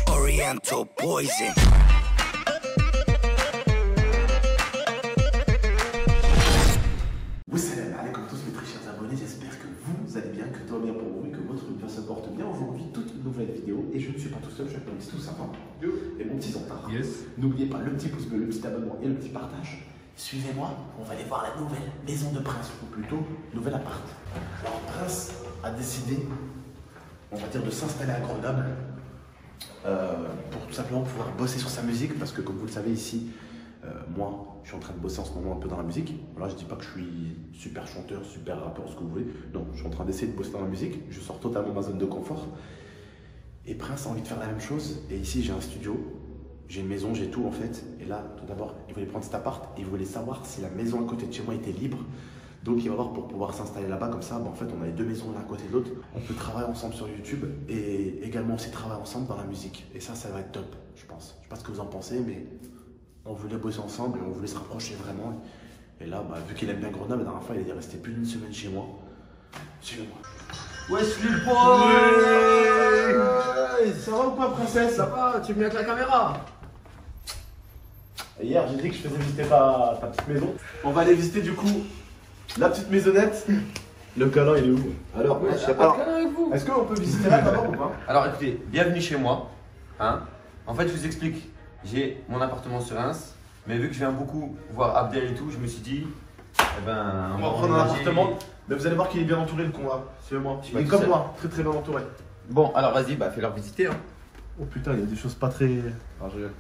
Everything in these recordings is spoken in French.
Oriental poison. Salam alaikum tous mes très chers abonnés, j'espère que vous allez bien, que tout va bien pour vous et que votre vie se porte bien. Aujourd'hui, toute une nouvelle vidéo et je ne suis pas tout seul, je suis avec mon petit tout sympa et mon petit Zantard. Yes. N'oubliez pas le petit pouce bleu, le petit abonnement et le petit partage. Suivez-moi, on va aller voir la nouvelle maison de Prince, ou plutôt nouvel appart. Alors Prince a décidé, on va dire, de s'installer à Grenoble pour tout simplement pouvoir bosser sur sa musique parce que comme vous le savez ici, moi, je suis en train de bosser en ce moment un peu dans la musique. Voilà, je dis pas que je suis super chanteur, super rappeur, ce que vous voulez. Non, je suis en train d'essayer de bosser dans la musique. Je sors totalement de ma zone de confort. Et Prince a envie de faire la même chose. Et ici, j'ai un studio, j'ai une maison, j'ai tout en fait. Et là, tout d'abord, il voulait prendre cet appart et il voulait savoir si la maison à côté de chez moi était libre. Donc il va voir pour pouvoir s'installer là-bas. Comme ça, bah, en fait, on a les deux maisons l'un à côté de l'autre. On peut travailler ensemble sur YouTube et également aussi travailler ensemble dans la musique. Et ça va être top, je pense. Je sais pas ce que vous en pensez, mais on voulait bosser ensemble et on voulait se rapprocher vraiment. Et là, bah, vu qu'il aime bien Grenoble, la dernière fois, il est resté plus d'une semaine chez moi. Suivez-moi. Wesley Boy! Ça va ou pas, princesse? Ça va, tu es bien avec la caméra? Hier, j'ai dit que je faisais visiter ta petite maison. On va aller visiter du coup la petite maisonnette. Le câlin, il est où? Alors, Ouais, je sais pas. avec vous. Est-ce qu'on peut visiter là d'abord ou pas? Alors écoutez, bienvenue chez moi. Hein, en fait, je vous explique. J'ai mon appartement sur Reims, mais vu que je viens beaucoup voir Abdel et tout, je me suis dit, eh ben, On va prendre un appartement. Mais vous allez voir qu'il est bien entouré le con là. Suivez-moi. Il est tout comme seul. moi, très très bien entouré. Bon, alors vas-y, bah fais-leur visiter. Hein. Oh putain, il y a des choses pas très. Ah, je rigole.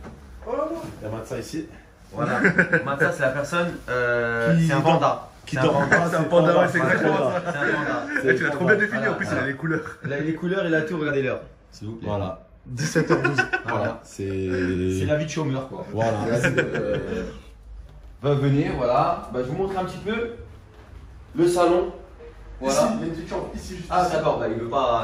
Il y a Matza ici. Voilà. Matza, c'est la personne. Qui c'est un dort. panda. Qui C'est dort. un panda. C'est un panda, ouais, c'est Voilà, exactement ça. C'est un panda. Eh, tu l'as trop bien défini, Voilà, en plus, il voilà. a les couleurs. Il a les couleurs, il a tout, regardez l'heure. S'il vous plaît. Voilà. 17h12. Voilà. C'est. C'est la vie de chômeur, quoi. Voilà. Va venir, voilà. Bah, je vous montre un petit peu le salon. Voilà. Ici, il y a une petite chambre ici juste. Ah, ici. d'accord, bah, il veut pas.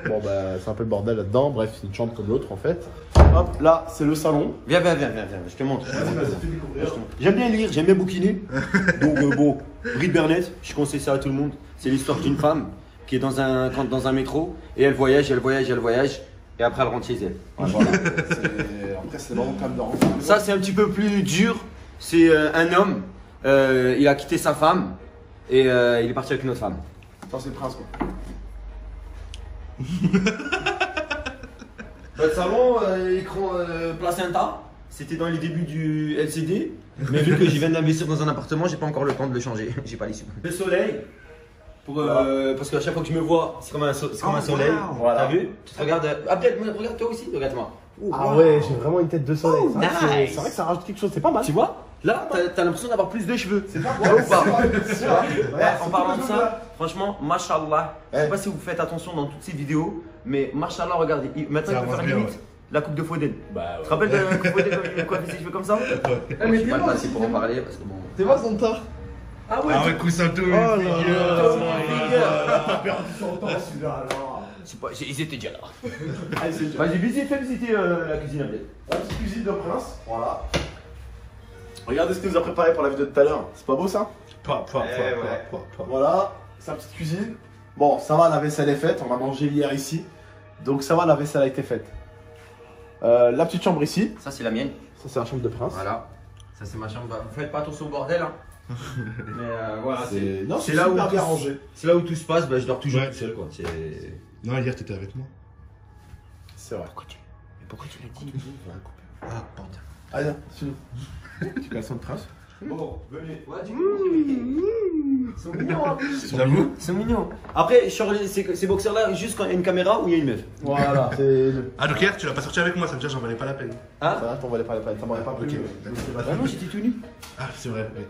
Bon, bah, c'est un peu le bordel là-dedans. Bref, c'est une chambre comme l'autre en fait. Hop, là, c'est le salon. Viens, je te montre. Vas-y, fais découvrir. J'aime bien lire, j'aime bien bouquiner. Donc bon, Brit Bernett, je conseille ça à tout le monde. C'est l'histoire d'une femme qui est dans un métro et elle voyage et après elle rentre chez elle. Voilà. Après, c'est vraiment calme de rentrer. Ça c'est un petit peu plus dur. C'est un homme, il a quitté sa femme et il est parti avec une autre femme. Ça, c'est le prince quoi. Notre salon, écran placenta, c'était dans les débuts du LCD. Mais vu que je viens d'investir dans un appartement, j'ai pas encore le temps de le changer. J'ai pas les sous. Le soleil, parce qu'à chaque fois que je me vois, c'est comme un soleil. wow. Voilà. T'as vu? Tu te regardes. Abdel, regarde toi aussi, regarde-moi. Ah ouais, j'ai vraiment une tête de soleil. Oh, nice. C'est vrai que ça rajoute quelque chose, c'est pas mal. Tu vois? Là, t'as l'impression d'avoir plus de cheveux. C'est pas Ouais, ou pas? C'est vrai. En parlant de ça, franchement, mashallah. Je sais pas si vous faites attention dans toutes ces vidéos, mais mashallah, regardez. Maintenant, il peut faire limite la coupe de Foden. Bah, Tu te rappelles de la coupe de Foden quand il coiffe ses cheveux comme ça? Je suis pas le passé pour en parler parce que bon. T'es pas son tard. Ah ouais, Ah ouais, coussin tout. Oh là T'as perdu son temps celui-là alors. ils étaient déjà là. Allez, c'est Vas-y, fais visiter la cuisine Abdel. la petite cuisine de Prince. Voilà. Regardez ce qu'il nous a préparé pour la vidéo de tout à l'heure. C'est pas beau ça? Voilà, sa petite cuisine. Bon, ça va, la vaisselle est faite. On a mangé hier ici. Donc ça va, la vaisselle a été faite. La petite chambre ici. Ça, c'est la mienne. Ça, c'est la chambre de Prince. Voilà. Ça, c'est ma chambre. Vous faites pas attention au bordel, hein. Mais voilà, Non, c'est là où super bien rangé. c'est là où tout se passe. Bah, je dors toujours Ouais. tout seul, quoi. C'est. Non, hier, t'étais avec moi. C'est vrai. Pourquoi tu l'as dit? Ah, pardon. Allez, suis-nous. Tu connais son de Prince? Bon, venez. Ouais, C'est mignon, hein. J'avoue. C'est mignon. Après, sur ces boxers-là, juste quand il y a une caméra ou il y a une meuf. Voilà, c'est. Ah, donc hier, tu l'as pas sorti avec moi, ça veut dire que j'en valais pas la peine. Hein? Ça va, t'en valais pas, t'en valais pas plus. Ok. Bah non, j'étais tout nu. Ah, c'est vrai. Ouais.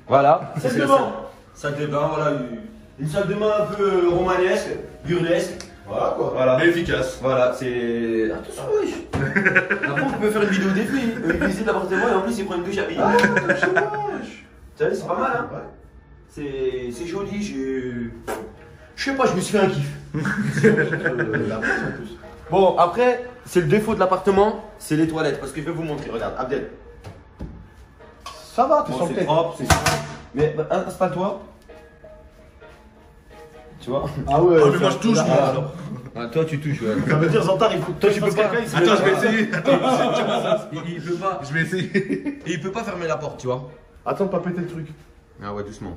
Voilà. Salle C'est de la bain. Salle de bain, voilà. Une salle de bain un peu romanesque, burlesque. Voilà, quoi. Voilà. Mais efficace. Voilà, c'est. Attention, wesh. Après, on peut faire une vidéo défi. Il visite l'appartement et en plus, il prend une douche habillée. Tu sais, c'est pas mal, hein? C'est joli, je sais pas, je me suis fait un kiff. Bon, après, c'est le défaut de l'appartement, c'est les toilettes. Parce que je vais vous montrer. Regarde, Abdel. Ça va, t'es Bon, sur le c'est tête. propre, c'est. Mais installe-toi. Tu vois? Ah ouais. Ah, mais moi je touche, moi. alors. Ah, toi, tu touches, ouais. Ça veut dire Zantar, il faut que Toi, tu peux pas. Attends, je vais essayer. Il peut pas. Je vais essayer. Et il peut pas fermer la porte, tu vois? Attends de pas péter le truc. Ah ouais, doucement.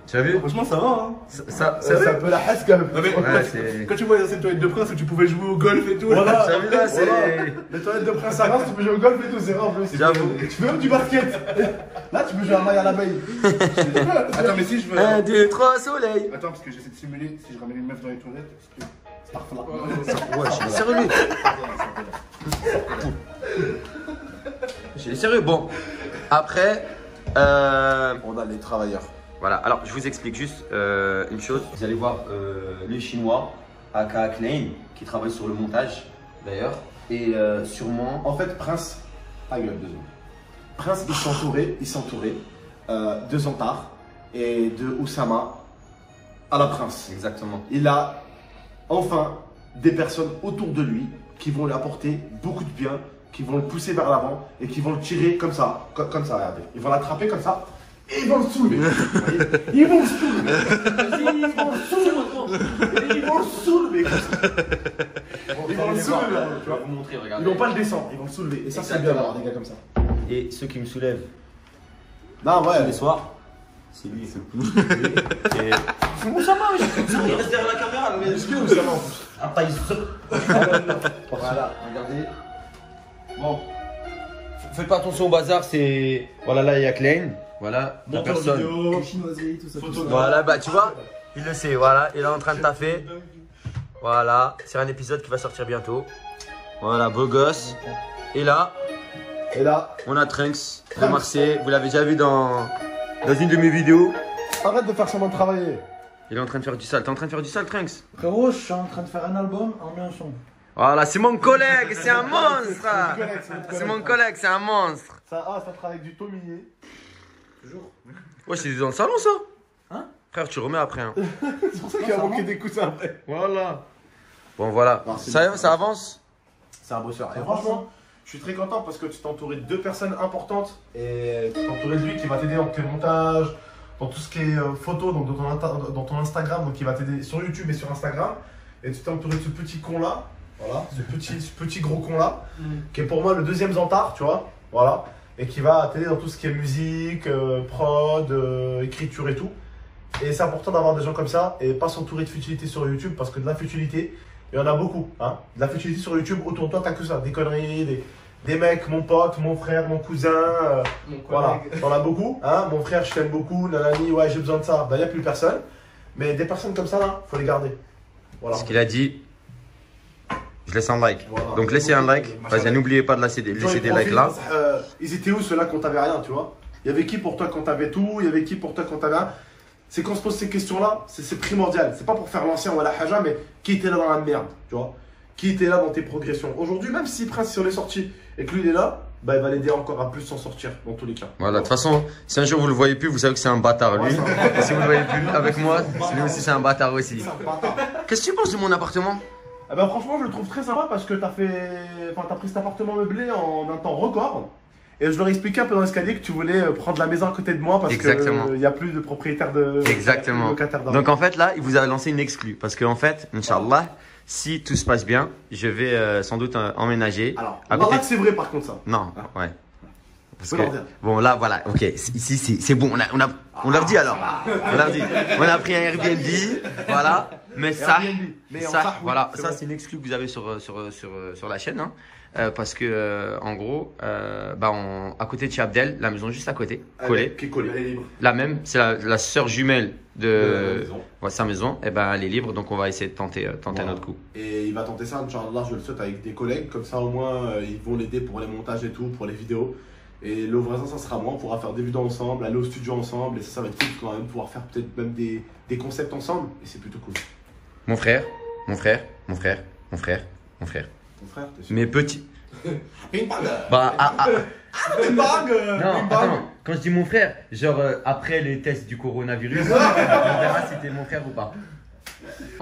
Tu as vu? Franchement, ça va, hein. C'est un peu la hasse quand même. Non, mais Ouais, c'est. Quand tu vois les anciennes toilettes de prince où tu pouvais jouer au golf et tout. Voilà. T'as vu là, c'est. Les toilettes de prince à Reims, tu peux jouer au golf et tout, c'est rare en plus. J'avoue. Tu peux même du basket. Là, tu peux jouer à maille à l'abeille. Attends, mais si je veux. 1, 2, 3, soleil! Attends, parce que j'essaie de simuler si je ramène une meuf dans les toilettes. Parce que. Ouais, je suis sérieux. Je suis sérieux. Bon, après, On a les travailleurs. voilà. Alors, je vous explique juste une chose. Vous allez voir les Chinois, aka Klein, qui travaillent sur le montage, d'ailleurs. Et sûrement. En fait, Prince, ta gueule, 2 secondes. Prince, il s'entourait de Zantar et de Oussama à la Prince. Exactement. Il a enfin des personnes autour de lui qui vont lui apporter beaucoup de bien, qui vont le pousser vers l'avant et qui vont le tirer comme ça, comme ça, regardez. Ils vont l'attraper comme ça et ils vont le soulever. Vous voyez, ils vont le soulever. Ils vont le soulever. Ils vont le soulever comme ça. Ils vont le soulever. Je vais vous montrer, Ils regardez. vont pas le descendre, ils vont le soulever. Et ça, c'est bien d'avoir des gars comme ça. Et ceux qui me soulèvent Non, tous ouais. les soirs, c'est lui. Et. Oussama, il reste derrière la caméra, le Est-ce que Oussama en plus Ah, pas il se. Voilà, regardez. Bon. Faites pas attention au bazar, c'est. Voilà, là il y a Klein. Voilà, la personne. Chinoiserie, tout ça. Voilà, bah tu vois, il le sait, voilà, il est en train de taffer. Voilà, c'est un épisode qui va sortir bientôt. Voilà, beau gosse. Et là, Et là, on a Trunks de Marseille. Vous l'avez déjà vu dans une de mes vidéos. arrête de faire semblant de travailler. Il est en train de faire du sale. T'es en train de faire du sale, Trunks? Frérot, je suis en train de faire un album en un son. Voilà, c'est mon collègue, c'est un monstre. C'est mon collègue, c'est un monstre. Ça travaille avec du Tominier. Ouais, c'est dans le salon ça. Hein? Frère, tu remets après. Hein. C'est pour ça qu'il a manqué des coussins après. Voilà. Bon, voilà. Non, c'est Ça avance? C'est un bosseur. Et franchement, je suis très content parce que tu t'es entouré de 2 personnes importantes et tu t'es entouré de lui qui va t'aider dans tes montages, dans tout ce qui est photo, donc dans ton Instagram, donc il va t'aider sur YouTube et sur Instagram. Et tu t'es entouré de ce petit con là, voilà, ce petit gros con là, qui est pour moi le 2e Zantar, tu vois, voilà, et qui va t'aider dans tout ce qui est musique, prod, écriture et tout. Et c'est important d'avoir des gens comme ça et pas s'entourer de futilité sur YouTube parce que de la futilité, il y en a beaucoup, hein. De la futilité sur YouTube, autour de toi, t'as que ça, des conneries, des mecs, mon pote, mon frère, mon cousin, voilà, t'en as beaucoup, hein. Mon frère, je t'aime beaucoup, nanani, ouais, j'ai besoin de ça, ben il n'y a plus personne. Mais des personnes comme ça, là, faut les garder. Voilà. Ce qu'il a dit, je laisse un like. Voilà. Donc laissez un like. Machin. Vas-y, n'oubliez pas de laisser des Les gens, ils likes là. profitent, ils étaient où ceux-là quand t'avais rien, tu vois? Il y avait qui pour toi quand t'avais tout? Il y avait qui pour toi quand t'avais rien? C'est qu'on se pose ces questions-là, c'est primordial. C'est pas pour faire l'ancien ou la haja, mais qui était là dans la merde, tu vois? Qui était là dans tes progressions? Aujourd'hui, même si Prince, si on est sorti et que lui il est là, bah il va l'aider encore à plus s'en sortir, dans tous les cas. Voilà, de toute façon, si un jour vous le voyez plus, vous savez que c'est un bâtard lui. Et si vous le voyez plus avec moi, lui aussi c'est un bâtard aussi. Qu'est-ce que tu penses de mon appartement? Eh ben, franchement, je le trouve très sympa parce que t'as pris cet appartement meublé en un temps record. Et je leur ai expliqué un peu dans l'escalier que tu voulais prendre la maison à côté de moi parce Exactement. qu'il n'y a plus de propriétaire de Exactement. locataire d'avant. Donc en fait là, il vous a lancé une exclue. Parce qu'en fait, Inch'Allah, si tout se passe bien, je vais sans doute emménager. Alors, à on va côté voir que c'est vrai par contre ça. Non, ouais. Parce Faut que, leur dire. bon là voilà, ok, ici c'est bon, on leur dit alors. On leur dit. On a pris un Airbnb, voilà. Mais ça, Airbnb. Mais en ça, ça, oui, voilà, c'est ça vrai. c'est une exclue que vous avez sur la chaîne. Hein. Parce que en gros, à côté de chez Abdel, la maison juste à côté, collée, Qui est collée, elle est libre. la même, c'est la sœur jumelle la de maison. sa maison, et ben elle est libre, donc on va essayer de tenter Voilà. un autre coup. Et il va tenter ça, Inch'Allah, je le souhaite avec des collègues, comme ça au moins ils vont l'aider pour les montages et tout, pour les vidéos. Et le voisin, ça sera moi, on pourra faire des vidéos ensemble, aller au studio ensemble, et ça va être cool quand même, pouvoir faire peut-être même des concepts ensemble, et c'est plutôt cool. Mon frère, mon frère, mon frère, mon frère, mon frère. Ton frère, t'es sûr? Mes petits. Ping pong. Bah, Ping pong. non, Ping pong. attends, quand je dis mon frère, genre après les tests du coronavirus, on verra si t'es mon frère ou pas.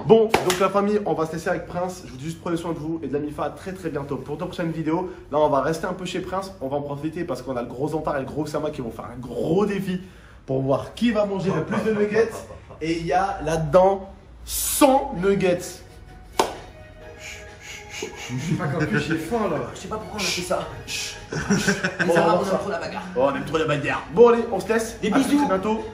Bon, donc la famille, on va se laisser avec Prince. Je vous dis juste prenez soin de vous et de la MIFA très très bientôt. Pour notre prochaine vidéo, là on va rester un peu chez Prince. On va en profiter parce qu'on a le gros Zantar et le gros Sama qui vont faire un gros défi pour voir qui va manger le plus de nuggets. Et il y a là-dedans 100 nuggets. Je sais pas quand plus j'ai faim là. Je sais pas pourquoi on a fait ça. Bon, Les Arabes, on on aime trop la bagarre. Oh, on aime trop la bagarre. Bon, allez, on se laisse. Des À bisous. très bientôt.